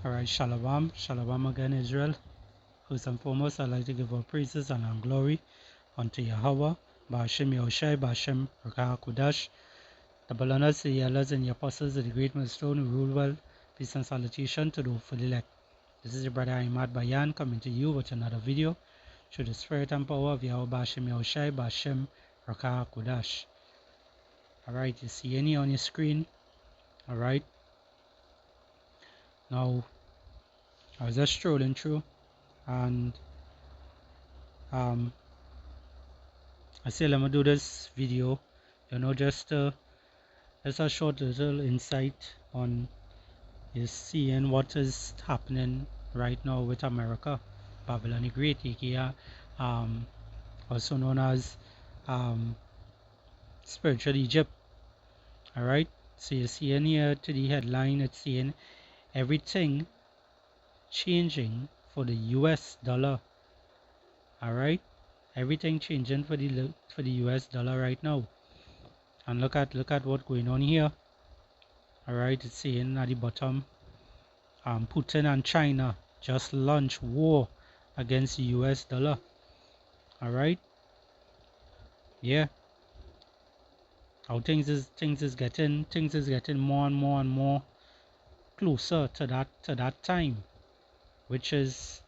Alright, Shalom. Shalom again, Israel. First and foremost, I'd like to give our praises and our glory unto Yahweh, Ba'ashem Yahushai, Ba'ashem Rakah Kudash, the Balanas, the elders, and the apostles of the great millstone who rule well. Peace and salutation to the hopeful elect. This is your brother Ahmad Bayan coming to you with another video through the spirit and power of Yahweh, Ba'ashem Yahushai, Ba'ashem Rakah Kudash. Alright, you see any on your screen? Alright. Now, I was just strolling through and I say let me do this video, just a short little insight on is seeing what is happening right now with America, Babylon the Great, aka also known as spiritual Egypt. Alright, so you see in here to the headline, it's saying everything changing for the US dollar. Alright, everything changing for the US dollar right now. And look at what's going on here. Alright, it's saying at the bottom, Putin and China just launched war against the US dollar. Alright, yeah, how things is getting more and more closer to that time, which this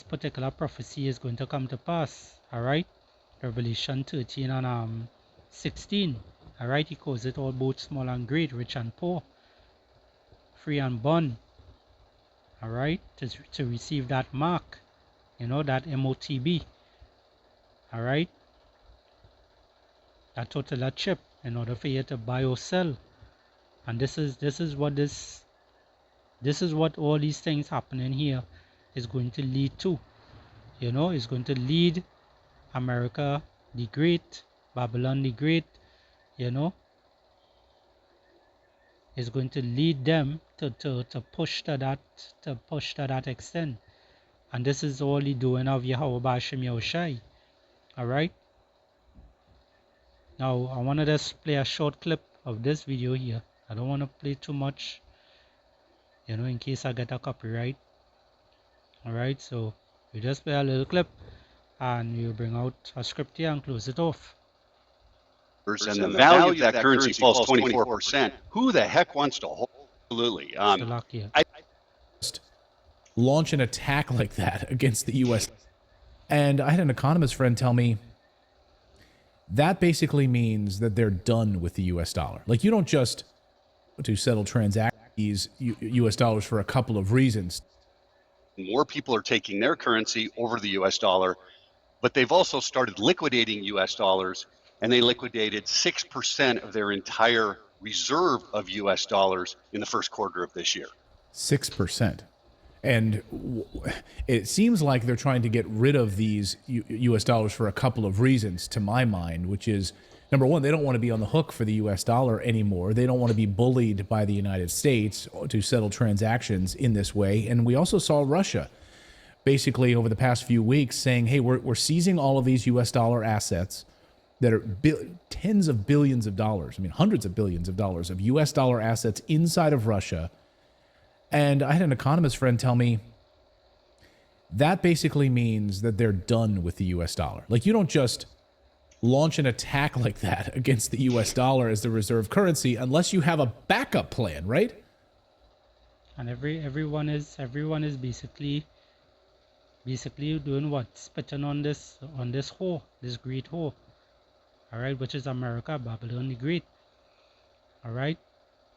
particular prophecy is going to come to pass. Alright, Revelation 13 and 16. Alright, he calls it all, both small and great, rich and poor, free and bond. Alright, to receive that mark, that MOTB. Alright, that total chip, in order for you to buy or sell. And this is what all these things happening here is going to lead to. It's going to lead America the Great, Babylon the Great, is going to lead them to push to that extent. And this is all the doing of Yahweh Ba'ashem Yahushai. Alright, now I want to just play a short clip of this video here. I don't want to play too much, in case I get a copyright. Alright, so we just play a little clip and we'll bring out a script here and close it off. And the value of that currency falls 24%. Who the heck wants to hold? Absolutely. Launch an attack like that against the U.S. And I had an economist friend tell me that basically means that they're done with the U.S. dollar. Like, you don't just to settle transactions U.S. dollars for a couple of reasons. More people are taking their currency over the U.S. dollar, but they've also started liquidating U.S. dollars, and they liquidated 6% of their entire reserve of U.S. dollars in the first quarter of this year. 6%. And it seems like they're trying to get rid of these U.S. dollars for a couple of reasons, to my mind, which is, number one, they don't want to be on the hook for the U.S. dollar anymore. They don't want to be bullied by the United States to settle transactions in this way. And we also saw Russia basically over the past few weeks saying, hey, we're seizing all of these U.S. dollar assets that are tens of billions of dollars, hundreds of billions of dollars of U.S. dollar assets inside of Russia. And I had an economist friend tell me that basically means that they're done with the U.S. dollar. Like, you don't just launch an attack like that against the U.S. dollar as the reserve currency unless you have a backup plan, right? And everyone is basically doing what? Spitting on this whore, this great whore. Alright, which is America, Babylon the Great. Alright,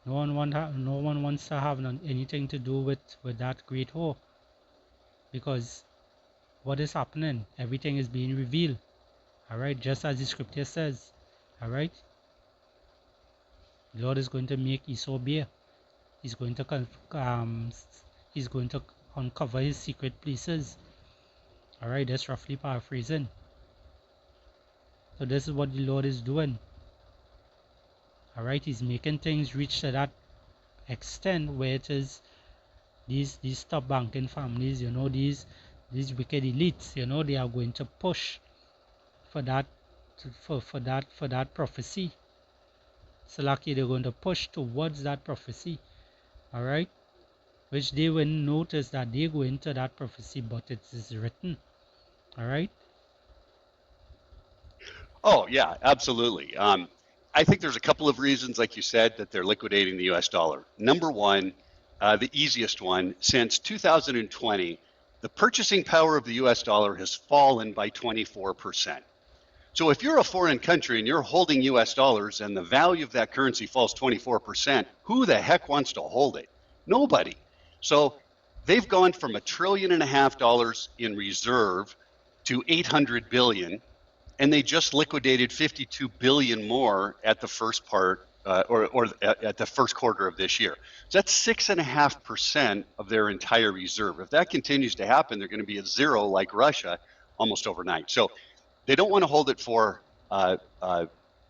no one wants to have anything to do with that great whore, because what is happening? Everything is being revealed. Alright, just as the scripture says. Alright, the Lord is going to make Esau bare. He's going to uncover his secret places. Alright, that's roughly paraphrasing. So this is what the Lord is doing. Alright, he's making things reach to that extent where it is these top banking families, these wicked elites, they are going to push for that prophecy. So lucky they're going to push towards that prophecy. All right, which they will notice that they go into that prophecy, but it is written. All right. Oh, yeah, absolutely. I think there's a couple of reasons, like you said, that they're liquidating the US dollar. Number one, the easiest one, since 2020, the purchasing power of the US dollar has fallen by 24%. So if you're a foreign country and you're holding US dollars and the value of that currency falls 24%, who the heck wants to hold it? Nobody. So they've gone from $1.5 trillion in reserve to 800 billion, and they just liquidated 52 billion more at the first part or at the first quarter of this year. So that's 6.5% of their entire reserve. If that continues to happen, they're going to be at zero like Russia almost overnight. So they don't want to hold it for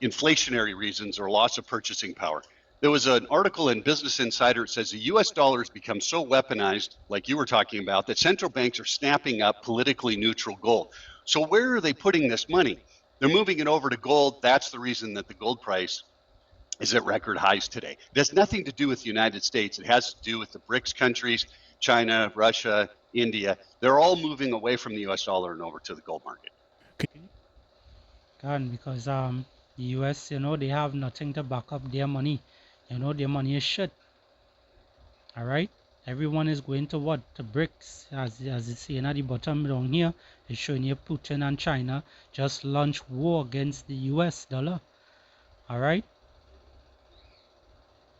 inflationary reasons or loss of purchasing power. There was an article in Business Insider that says the US dollar has become so weaponized, like you were talking about, that central banks are snapping up politically neutral gold. So where are they putting this money? They're moving it over to gold. That's the reason that the gold price is at record highs today. It has nothing to do with the United States. It has to do with the BRICS countries, China, Russia, India. They're all moving away from the US dollar and over to the gold market. Because the US, they have nothing to back up their money. Their money is shit. All right. Everyone is going to what? To BRICS, as it's saying at the bottom down here. It's showing you Putin and China just launched war against the US dollar. All right.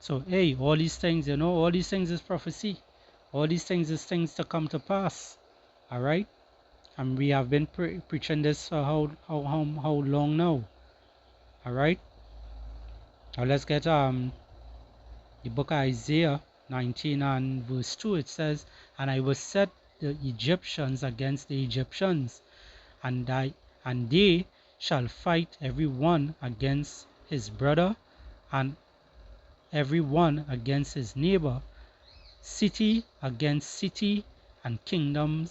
So hey, all these things, all these things is prophecy. All these things is things to come to pass. All right. And we have been preaching this for how long now? All right. Now let's get the book of Isaiah 19 and verse 2. It says, "And I will set the Egyptians against the Egyptians, and they shall fight every one against his brother, and every one against his neighbor, city against city, and kingdom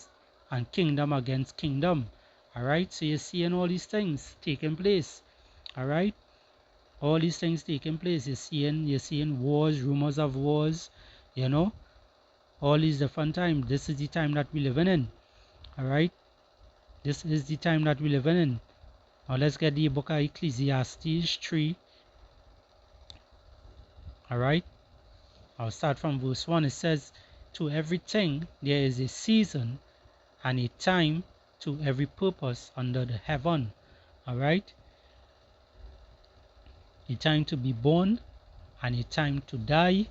against kingdom." All right. So you're seeing all these things taking place. All right. All these things taking place. You're seeing wars, rumors of wars, all these different times. This is the time that we're living in. All right. This is the time that we're living in. Now let's get the book of Ecclesiastes 3. All right. I'll start from verse 1. It says, "To everything there is a season and a time to every purpose under the heaven." All right. A time to be born and a time to die,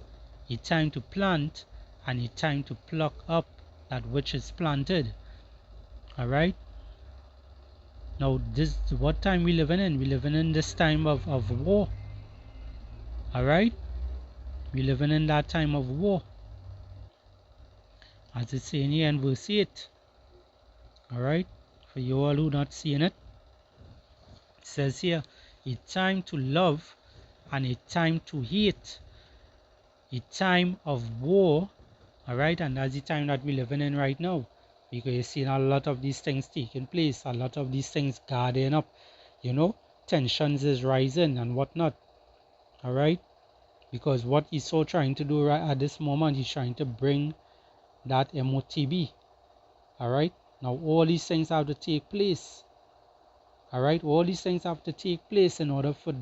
a time to plant and a time to pluck up that which is planted. All right. Now this what time we living in? We living in this time of war. All right. We living in that time of war, as it's saying here in verse 8. All right. For you all who not seeing it, it says here, a time to love and a time to hate, a time of war. All right. And that's the time that we're living in right now, because you're seeing a lot of these things taking place, a lot of these things gathering up, tensions is rising and whatnot. All right. Because what he's so trying to do right at this moment, he's trying to bring that MOTB. All right. Now all these things have to take place. All right. All these things have to take place in order for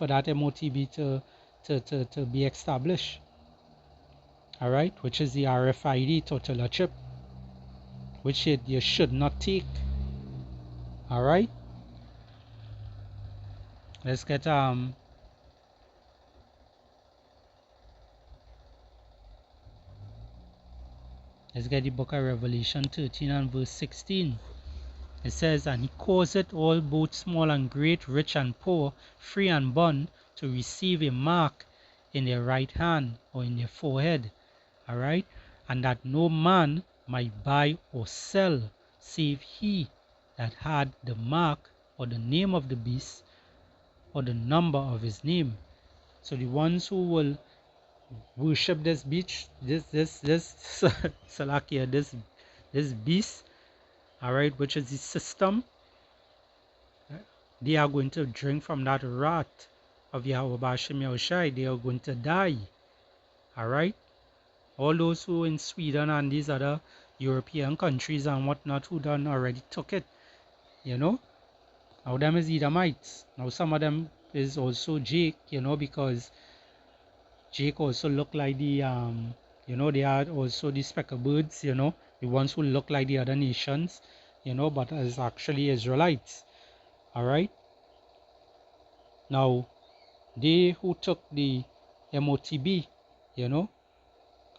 that MOTB to be established. All right. Which is the RFID tutelar chip, which you should not take. All right. Let's get the book of Revelation 13 and verse 16. It says, "And he causeth all, both small and great, rich and poor, free and bond, to receive a mark in their right hand or in their forehead." All right. "And that no man might buy or sell, save he that had the mark or the name of the beast or the number of his name." So the ones who will worship this beast, this Salakia, this beast, all right, which is the system, they are going to drink from that wrath of Yahweh Bashim Yahushai. They are going to die. All right. All those who in Sweden and these other European countries and whatnot who done already took it, you know. Now them is Edomites. Now some of them is also Jake, you know, because Jake also look like the you know, they are also the speckled birds, you know, the ones who look like the other nations, you know, but is actually Israelites. Alright. Now they who took the MOTB, you know,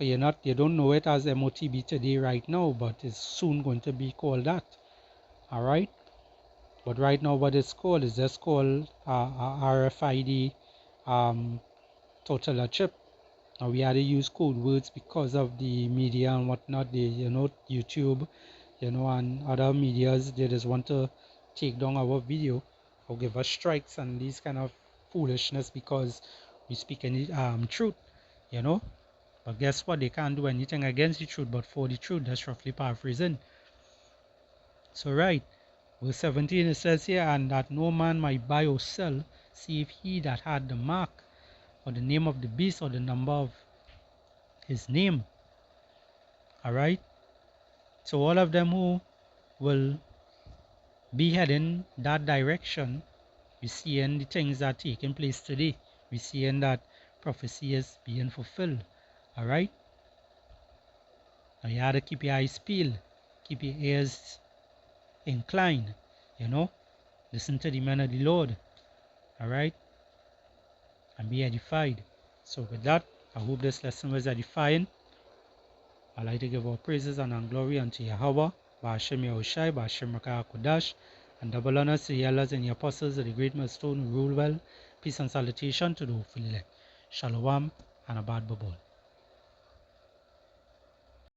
you don't know it as MOTB today right now, but it's soon going to be called that. Alright. But right now what it's called is just called RFID total chip. Now we had to use code words because of the media and whatnot, the, you know, YouTube, you know, and other medias, they just want to take down our video or give us strikes and these kind of foolishness because we speak any truth, you know. But guess what? They can't do anything against the truth but for the truth. That's roughly paraphrasing. So right, verse 17 it says here, and that no man might buy or sell save he that had the mark or the name of the beast or the number of his name. Alright, so all of them who will be heading that direction, we seeing the things that are taking place today. We seeing that prophecy is being fulfilled. Alright, now you have to keep your eyes peeled, keep your ears inclined, you know, listen to the men of the Lord. Alright, and be edified. So with that, I hope this lesson was edifying. I'd like to give all praises and glory unto Yahweh, Ba'ashem Yahushai, Ba'ashem Rakah Kodash, and double honors to the elders and the apostles of the great millstone who rule well. Peace and salutation to the hopeful elect. Shalom and abad babol.